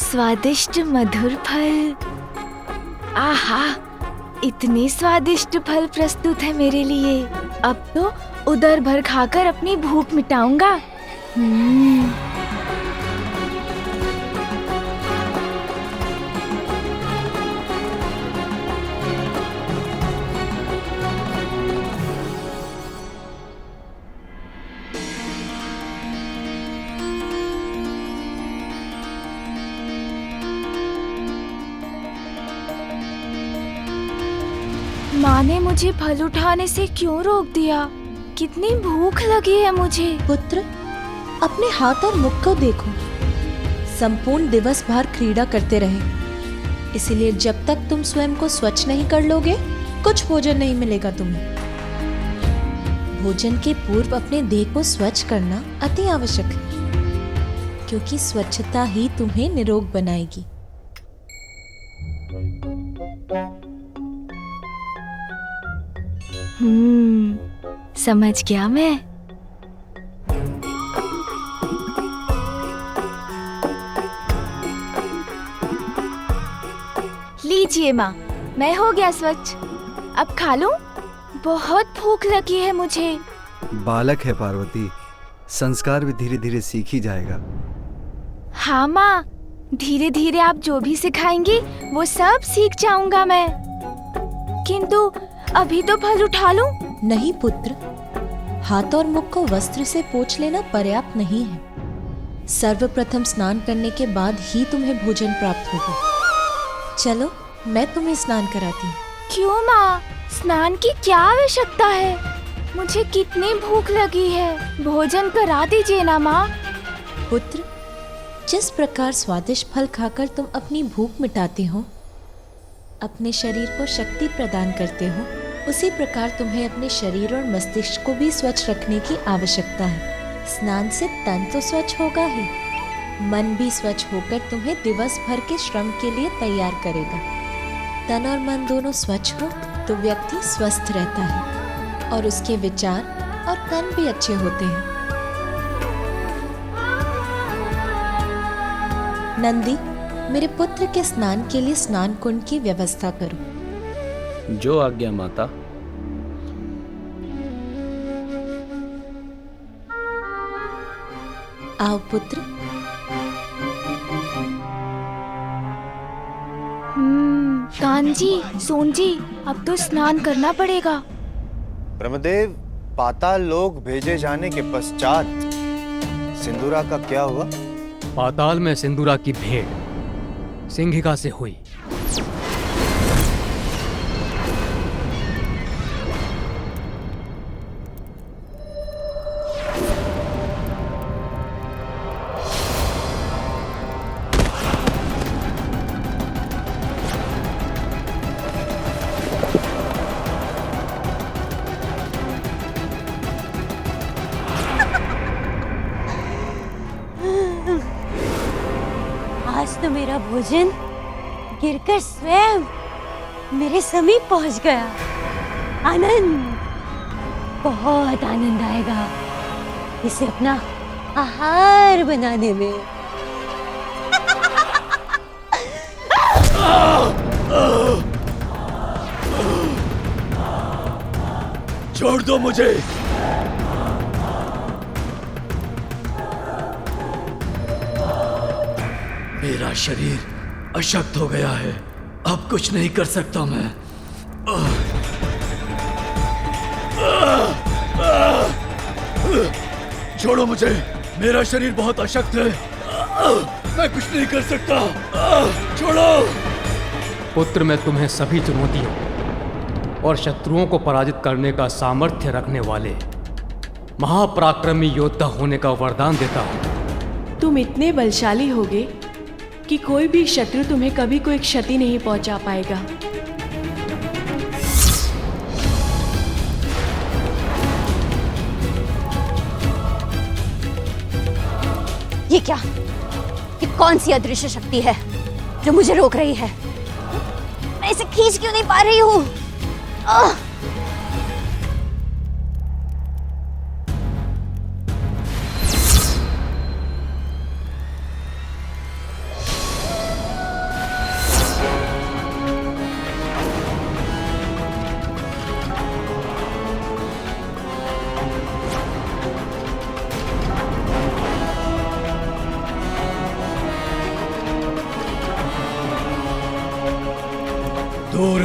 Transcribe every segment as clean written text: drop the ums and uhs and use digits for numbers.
स्वादिष्ट मधुर फल। आहा, इतने स्वादिष्ट फल प्रस्तुत है मेरे लिए। अब तो उदर भर खाकर अपनी भूख मिटाऊंगा। माँ ने मुझे फल उठाने से क्यों रोक दिया? कितनी भूख लगी है मुझे। पुत्र, अपने हाथ और मुख को देखो। संपूर्ण दिवस भर क्रीड़ा करते रहे, इसलिए जब तक तुम स्वयं को स्वच्छ नहीं कर लोगे, कुछ भोजन नहीं मिलेगा तुम्हें। भोजन के पूर्व अपने देह को स्वच्छ करना अति आवश्यक है, क्योंकि स्वच्छता ही तुम्हें निरोग बनाएगी। समझ गया मैं। लीजिए माँ, मैं हो गया स्वच्छ। अब खा लूं? बहुत भूख लगी है मुझे। बालक है पार्वती, संस्कार भी धीरे धीरे सीख ही जाएगा। हाँ माँ, धीरे धीरे आप जो भी सिखाएंगी वो सब सीख जाऊंगा मैं। किंतु अभी तो फल उठा लूं? नहीं पुत्र, हाथ और मुख को वस्त्र से पोंछ लेना पर्याप्त नहीं है। सर्वप्रथम स्नान करने के बाद ही तुम्हें भोजन प्राप्त होगा। चलो, मैं तुम्हें स्नान कराती हूँ। क्यों माँ, स्नान की क्या आवश्यकता है? मुझे कितनी भूख लगी है। भोजन करा दीजिए ना माँ। पुत्र, जिस प्रकार स्वादिष्ट फल खाकर तुम अपनी भूख मिटाते हो, अपने शरीर को शक्ति प्रदान करते हो, उसी प्रकार तुम्हें अपने शरीर और मस्तिष्क को भी स्वच्छ रखने की आवश्यकता है। स्नान से तन तो स्वच्छ होगा ही, मन भी स्वच्छ होकर तुम्हें दिवस भर के श्रम के लिए तैयार करेगा। तन और मन दोनों स्वच्छ हो तो व्यक्ति स्वस्थ रहता है और उसके विचार और कर्म भी अच्छे होते हैं। नंदी, मेरे पुत्र के स्नान के लिए स्नान कुंड की व्यवस्था करो। जो आज्ञा माता। आओ पुत्र। कान्जी, सोनजी, अब तो स्नान करना पड़ेगा। ब्रह्मदेव, पाताल लोक भेजे जाने के पश्चात सिंदूरा का क्या हुआ? पाताल में सिंदूरा की भेंट सिंहिका से हुई। आज तो मेरा भोजन गिरकर स्वयं मेरे समीप पहुंच गया। आनंद, बहुत आनंद आएगा इसे अपना आहार बनाने में। छोड़ दो मुझे। मेरा शरीर अशक्त हो गया है, अब कुछ नहीं कर सकता मैं। छोड़ो मुझे, मेरा शरीर बहुत अशक्त है, मैं कुछ नहीं कर सकता। छोड़ो। पुत्र, मैं तुम्हें सभी चुनौतियों और शत्रुओं को पराजित करने का सामर्थ्य रखने वाले महापराक्रमी योद्धा होने का वरदान देता हूँ। तुम इतने बलशाली होगे कि कोई भी शत्रु तुम्हें कभी कोई क्षति नहीं पहुंचा पाएगा। ये क्या? ये कौन सी अदृश्य शक्ति है जो मुझे रोक रही है? मैं इसे खींच क्यों नहीं पा रही हूँ?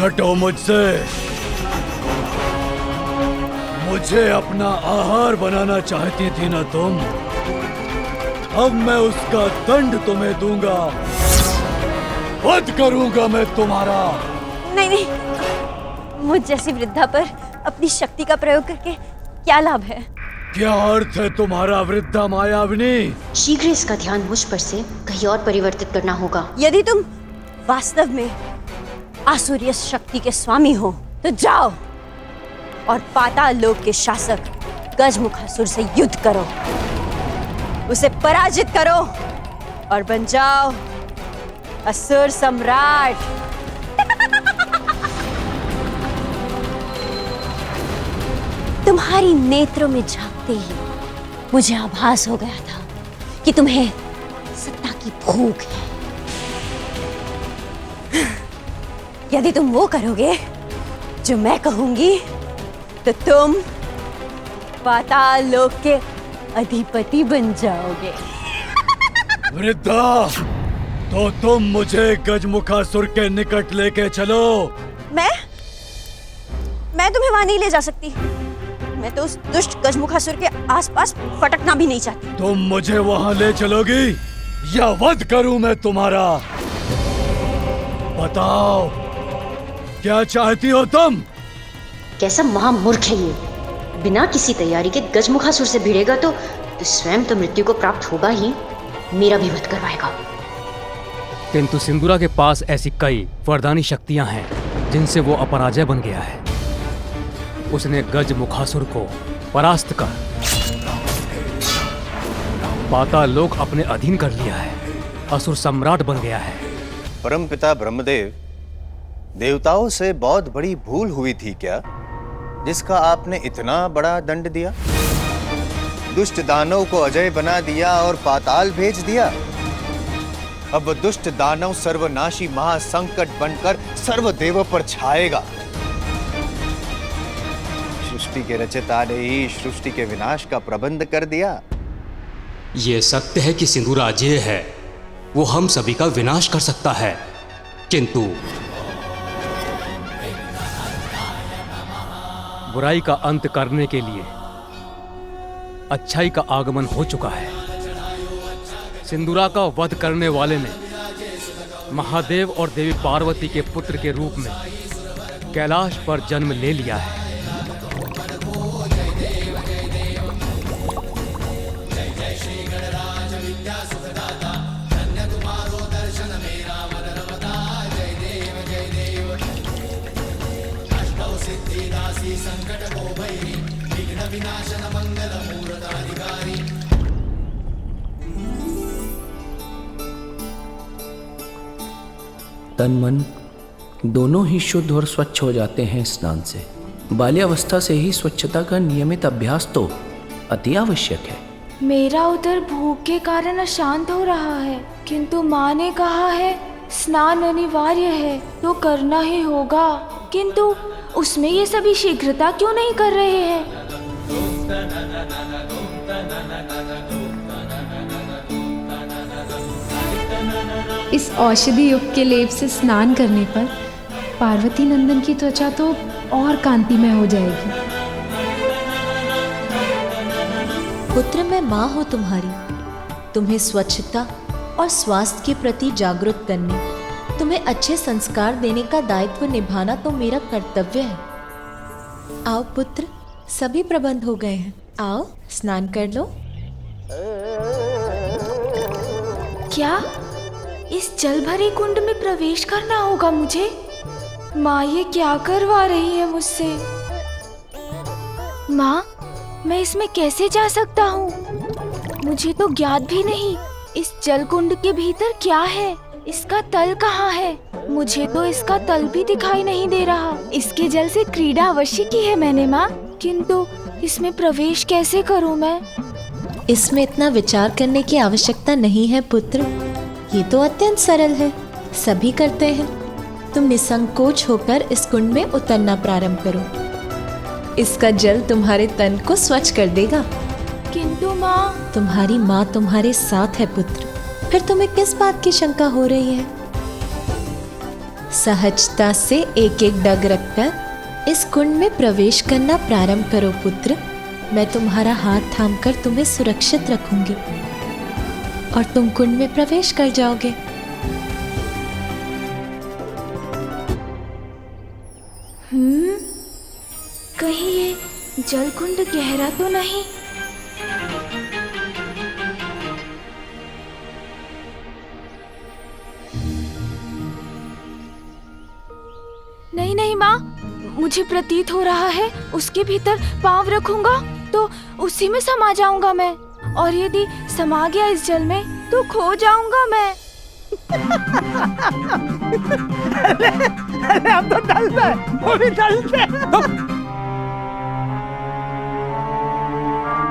हटो मुझसे। मुझे अपना आहार बनाना चाहती थी ना तुम? अब मैं उसका दंड तुम्हें दूंगा। वध करूंगा मैं तुम्हारा। नहीं नहीं, मुझ जैसी वृद्धा पर अपनी शक्ति का प्रयोग करके क्या लाभ है? क्या अर्थ है तुम्हारा वृद्धा मायाविनी? शीघ्र इसका ध्यान मुझ पर से कहीं और परिवर्तित करना होगा। यदि तुम वास्तव में आसुरीय शक्ति के स्वामी हो तो जाओ और पाताल लोक के शासक गजमुखासुर से युद्ध करो, उसे पराजित करो और बन जाओ असुर सम्राट। तुम्हारी नेत्रों में झांकते ही मुझे आभास हो गया था कि तुम्हें सत्ता की भूख है। यदि तुम वो करोगे जो मैं कहूंगी तो तुम पाताल लोक के अधिपति बन जाओगे। वृद्धा, तो तुम मुझे गजमुखासुर के निकट लेके चलो। मैं तुम्हें वहां नहीं ले जा सकती। मैं तो उस दुष्ट गजमुखासुर के आसपास फटकना भी नहीं चाहती। तुम मुझे वहां ले चलोगी या वध करूं मैं तुम्हारा? बताओ, क्या चाहती हो तुम? कैसा महामूर्ख है ये! बिना किसी तैयारी के गजमुखासुर से भिड़ेगा तो स्वयं तो मृत्यु को प्राप्त होगा ही, मेरा भी वध करवाएगा। किंतु सिंदूरा के पास ऐसी कई वरदानी शक्तियां हैं जिनसे वो अपराजय बन गया है। उसने गजमुखासुर को परास्त कर पाताल लोक अपने अधीन कर लिया है, असुर सम्राट बन गया है। परमपिता ब्रह्मदेव, देवताओं से बहुत बड़ी भूल हुई थी क्या, जिसका आपने इतना बड़ा दंड दिया? दुष्ट दानव को अजय बना दिया और पाताल भेज दिया। अब दुष्ट दानव सर्वनाशी महासंकट बनकर सर्वदेवों पर छाएगा। सृष्टि के रचयिता ने ही सृष्टि के विनाश का प्रबंध कर दिया। ये सत्य है कि सिंदूरा अजेय है, वो हम सभी का विनाश कर सकता है, किंतु बुराई का अंत करने के लिए अच्छाई का आगमन हो चुका है। सिंदूरा का वध करने वाले ने महादेव और देवी पार्वती के पुत्र के रूप में कैलाश पर जन्म ले लिया है। तन मन दोनों ही शुद्ध और स्वच्छ हो जाते हैं स्नान से। बाल्यावस्था से ही स्वच्छता का नियमित अभ्यास तो अति आवश्यक है। मेरा उधर भूख के कारण अशांत हो रहा है, किंतु माँ ने कहा है स्नान अनिवार्य है तो करना ही होगा, किंतु उसमें ये सभी शीघ्रता क्यों नहीं कर रहे हैं? इस औषधि युक्त के लेप से स्नान करने पर पार्वती नंदन की त्वचा तो और कांतिमय हो जाएगी। पुत्र, मैं माँ हूँ तुम्हारी। तुम्हें स्वच्छता और स्वास्थ्य के प्रति जागरूक करने, तुम्हें अच्छे संस्कार देने का दायित्व निभाना तो मेरा कर्तव्य है। आओ पुत्र, सभी प्रबंध हो गए हैं, आओ स्नान कर लो। क्या इस जल भरे कुंड में प्रवेश करना होगा मुझे? माँ ये क्या करवा रही है मुझसे? माँ, मैं इसमें कैसे जा सकता हूँ? मुझे तो ज्ञात भी नहीं इस जल कुंड के भीतर क्या है, इसका तल कहाँ है? मुझे तो इसका तल भी दिखाई नहीं दे रहा। इसके जल से क्रीड़ा अवश्य की है मैंने माँ, किंतु इसमें प्रवेश कैसे करूँ मैं? इसमें इतना विचार करने की आवश्यकता नहीं है पुत्र, ये तो अत्यंत सरल है, सभी करते हैं। तुम निसंकोच होकर इस कुंड में उतरना प्रारंभ करो। इसका जल तुम्हारे तन को स्वच्छ कर देगा। किंतु माँ, तुम्हारी माँ तुम्हारे साथ है पुत्र, फिर तुम्हें किस बात की शंका हो रही है? सहजता से एक एक डग रखकर इस कुंड में प्रवेश करना प्रारंभ करो पुत्र। मैं तुम्हारा हाथ थामकर तुम्हें सुरक्षित रखूंगी और तुम कुंड में प्रवेश कर जाओगे। कहीं ये जलकुंड गहरा तो नहीं? नहीं नहीं माँ, मुझे प्रतीत हो रहा है उसके भीतर पाँव रखूंगा तो उसी में समा जाऊंगा मैं, और यदि समा गया इस जल में तो खो जाऊंगा मैं। अरे अब तो डल है, वो भी डल है।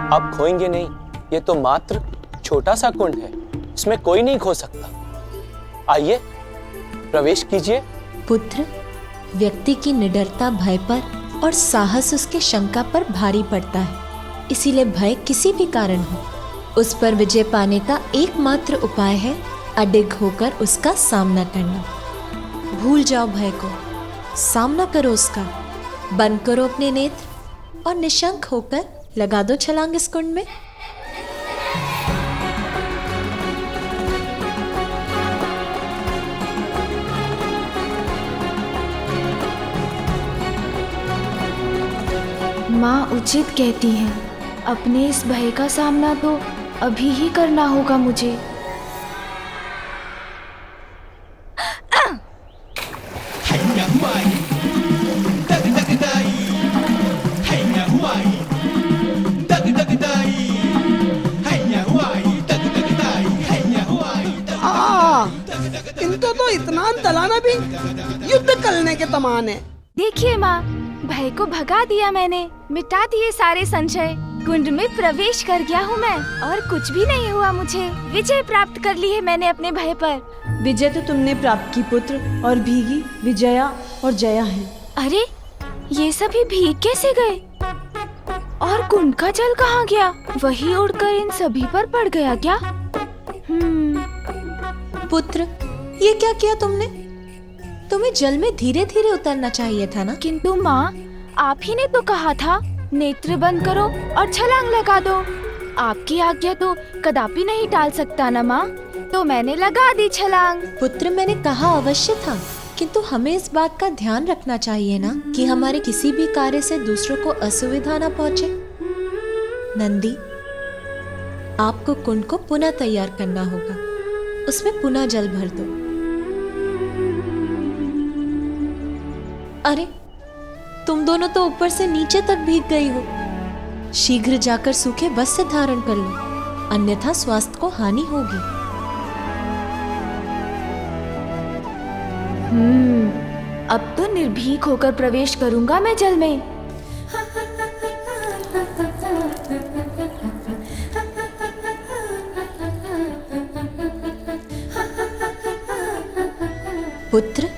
आप खोएंगे नहीं, ये तो मात्र छोटा सा कुंड है, इसमें कोई नहीं खो सकता। आइए प्रवेश कीजिए। पुत्र, व्यक्ति की निडरता भय पर और साहस उसके शंका पर भारी पड़ता है, इसीलिए भय किसी भी कारण हो, उस पर विजय पाने का एकमात्र उपाय है अडिग होकर उसका सामना करना। भूल जाओ भय को, सामना करो उसका, बंद करो अपने नेत्र और निशंक होकर लगा दो छलांग इस कुंड में। माँ उचित कहती हैं, अपने इस भय का सामना तो अभी ही करना होगा मुझे। इनको तो इतना तलाना भी युद्ध करने के तमान है। देखिए माँ, भय को भगा दिया मैंने, मिटा दिए सारे संशय, कुंड में प्रवेश कर गया हूँ मैं, और कुछ भी नहीं हुआ मुझे। विजय प्राप्त कर ली है मैंने अपने भय पर। विजय तो तुमने प्राप्त की पुत्र, और भीगी, विजया और जया है। अरे ये सभी भीग कैसे गए? और कुंड का जल कहाँ गया? वही उड़कर इन सभी पर पड़ गया क्या? पुत्र, ये क्या किया तुमने? तुम्हें जल में धीरे धीरे उतरना चाहिए था ना। किंतु माँ, आप ही ने तो कहा था नेत्र बंद करो और छलांग लगा दो। आपकी आज्ञा तो कदापि नहीं टाल सकता ना माँ, तो मैंने लगा दी छलांग। पुत्र, मैंने कहा अवश्य था, किंतु हमें इस बात का ध्यान रखना चाहिए ना कि हमारे किसी भी कार्य से दूसरों को असुविधा न पहुँचे। नंदी, आपको कुंड को पुनः तैयार करना होगा, उसमें पुनः जल भर दो। अरे, तुम दोनों तो ऊपर से नीचे तक भीग गई हो। शीघ्र जाकर सूखे वस्त्र धारण कर लो, अन्यथा स्वास्थ्य को हानि होगी। अब तो निर्भीक होकर प्रवेश करूंगा मैं जल में। पुत्र,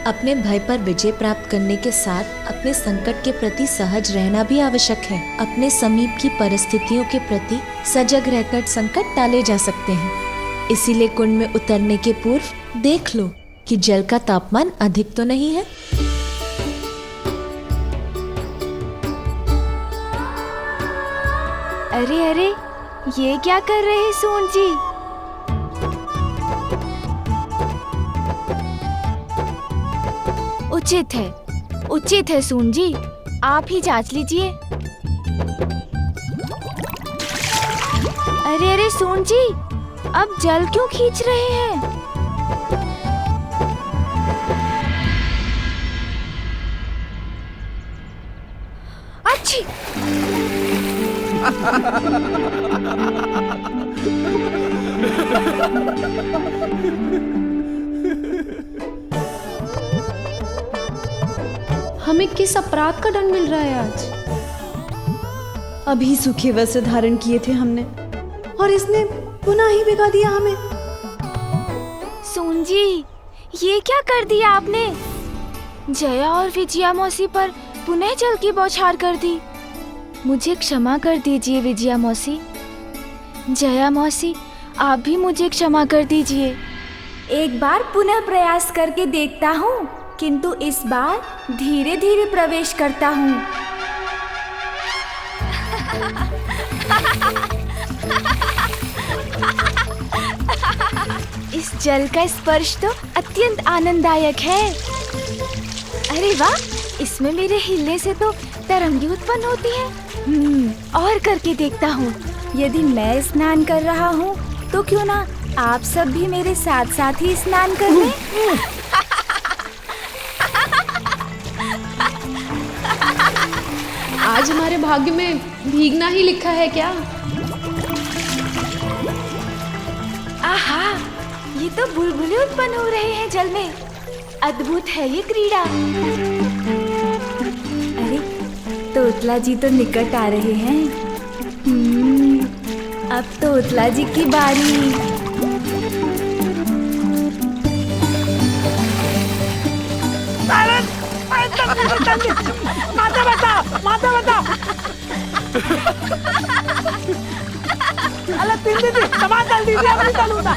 अपने भय पर विजय प्राप्त करने के साथ अपने संकट के प्रति सहज रहना भी आवश्यक है। अपने समीप की परिस्थितियों के प्रति सजग रहकर संकट टाले जा सकते हैं। इसीलिए कुंड में उतरने के पूर्व देख लो कि जल का तापमान अधिक तो नहीं है। अरे अरे, ये क्या कर रहे हैं सून जी? उचित है सून जी, आप ही जांच लीजिए। अरे अरे सून जी, अब जल क्यों खींच रहे हैं? अच्छी। हमें किस अपराध का दंड मिल रहा है आज? अभी सूखे वस्त्र धारण किए थे हमने, और इसने पुनः ही भिगा दिया हमें। सून जी, ये क्या कर दिया आपने? जया और विजया मौसी पर पुनः जल की बौछार कर दी। मुझे क्षमा कर दीजिए विजया मौसी। जया मौसी, आप भी मुझे क्षमा कर दीजिए। एक बार पुनः प्रयास करके देखता हूँ, किंतु इस बार धीरे धीरे प्रवेश करता हूँ। इस जल का स्पर्श तो अत्यंत आनंददायक है। अरे वाह, इसमें मेरे हिलने से तो तरंगें उत्पन्न होती हैं। और करके देखता हूँ। यदि मैं स्नान कर रहा हूँ तो क्यों ना आप सब भी मेरे साथ साथ ही स्नान कर लें। आज हमारे भाग्य में भीगना ही लिखा है क्या? आहा, ये तो बुलबुले उत्पन्न हो रहे हैं जल में। अद्भुत है ये क्रीड़ा। अरे, तोतला जी तो निकट आ रहे हैं। अब तोतला जी की बारी। माता बता, माता बता। अल्लाह तीन दीदी, तमाम डाल दीजिए, अपनी डालूंगा।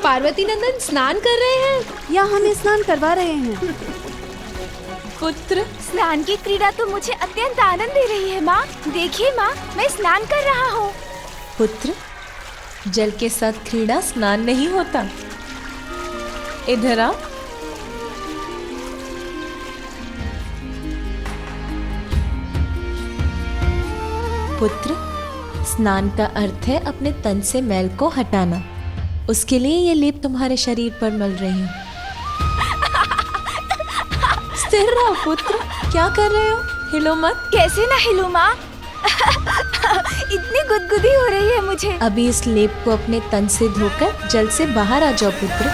पार्वती नंदन स्नान कर रहे हैं या हमें स्नान करवा रहे हैं? पुत्र, स्नान की क्रीड़ा तो मुझे अत्यंत आनंद दे रही है माँ। देखिए माँ, मैं स्नान कर रहा हूँ। पुत्र, जल के साथ क्रीड़ा स्नान नहीं होता। इधर आ। पुत्र, स्नान का अर्थ है अपने तन से मैल को हटाना। उसके लिए ये लेप तुम्हारे शरीर पर मल रही हूँ। स्थिर रहो पुत्र, क्या कर रहे हो? हिलो मत। कैसे ना हिलूं माँ? इतनी गुदगुदी हो रही है मुझे। अभी इस लेप को अपने तन से धोकर जल से बाहर आ जाओ पुत्र।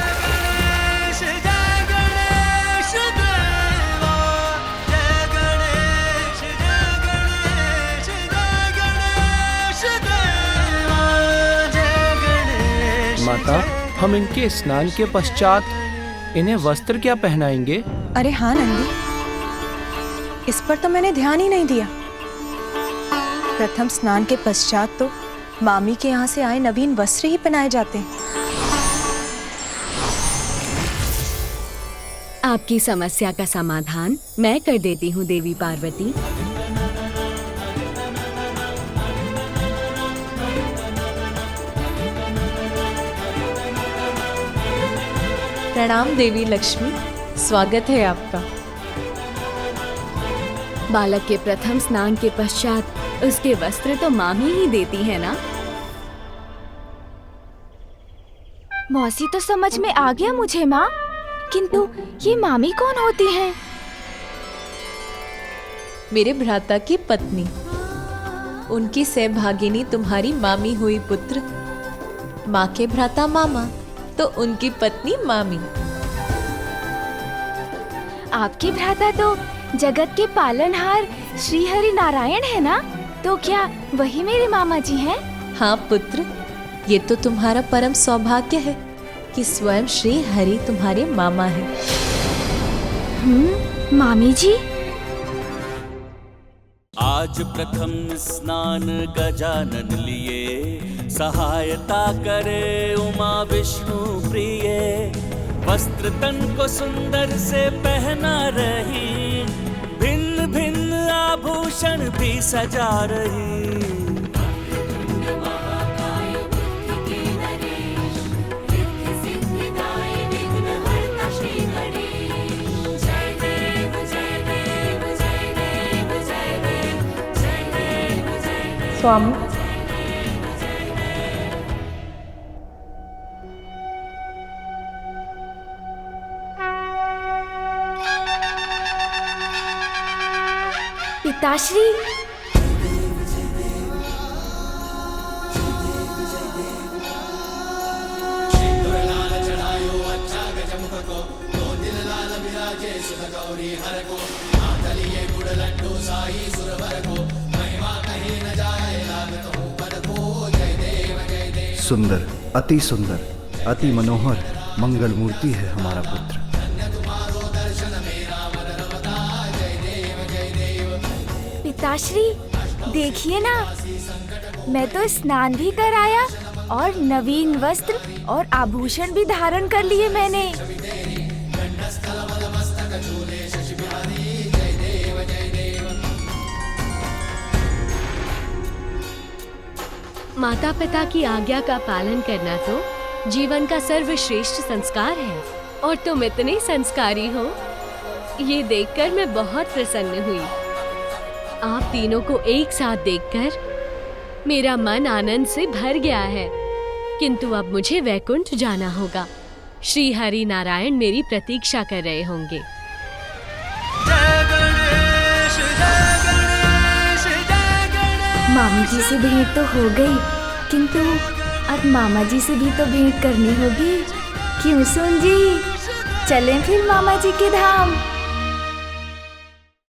माता, हम इनके स्नान के पश्चात इन्हें वस्त्र क्या पहनाएंगे? अरे हाँ नंदी, इस पर तो मैंने ध्यान ही नहीं दिया। प्रथम स्नान के पश्चात तो मामी के यहाँ से आए नवीन वस्त्र ही पहनाए जाते हैं। आपकी समस्या का समाधान मैं कर देती हूँ देवी पार्वती। प्रणाम देवी लक्ष्मी, स्वागत है आपका। बालक के प्रथम स्नान के पश्चात उसके वस्त्र तो मामी ही देती है ना? मौसी तो समझ में आ गया मुझे माँ, किंतु ये मामी कौन होती हैं? मेरे भ्राता की पत्नी, उनकी सहभागिनी तुम्हारी मामी हुई पुत्र। माँ के भ्राता मामा, तो उनकी पत्नी मामी। आपके भ्राता तो जगत के पालनहार श्री हरि नारायण है ना? तो क्या वही मेरे मामा जी हैं? हाँ पुत्र, ये तो तुम्हारा परम सौभाग्य है कि स्वयं श्री हरि तुम्हारे मामा हैं। मामी जी? आज प्रथम स्नान गजानन लिए, सहायता करे उमा विष्णु प्रिय। वस्त्र तन को सुंदर से पहना रही, भिन्न भिन्न आभूषण भी सजा रही। स्वामी, पिताश्री, सुंदर, अति सुंदर, अति मनोहर मंगल मूर्ति है हमारा पुत्र। पिताश्री, देखिए ना, मैं तो स्नान भी कराया और नवीन वस्त्र और आभूषण भी धारण कर लिए मैंने। माता पिता की आज्ञा का पालन करना तो जीवन का सर्वश्रेष्ठ संस्कार है और तुम इतने संस्कारी हो, ये देखकर मैं बहुत प्रसन्न हुई। आप तीनों को एक साथ देखकर मेरा मन आनंद से भर गया है। किंतु अब मुझे वैकुंठ जाना होगा। श्री हरि नारायण मेरी प्रतीक्षा कर रहे होंगे। मामी जी से भेंट तो हो गई, किंतु अब मामा जी से भी तो भेंट करनी होगी। क्यों सुन जी, चलें फिर मामा जी के धाम।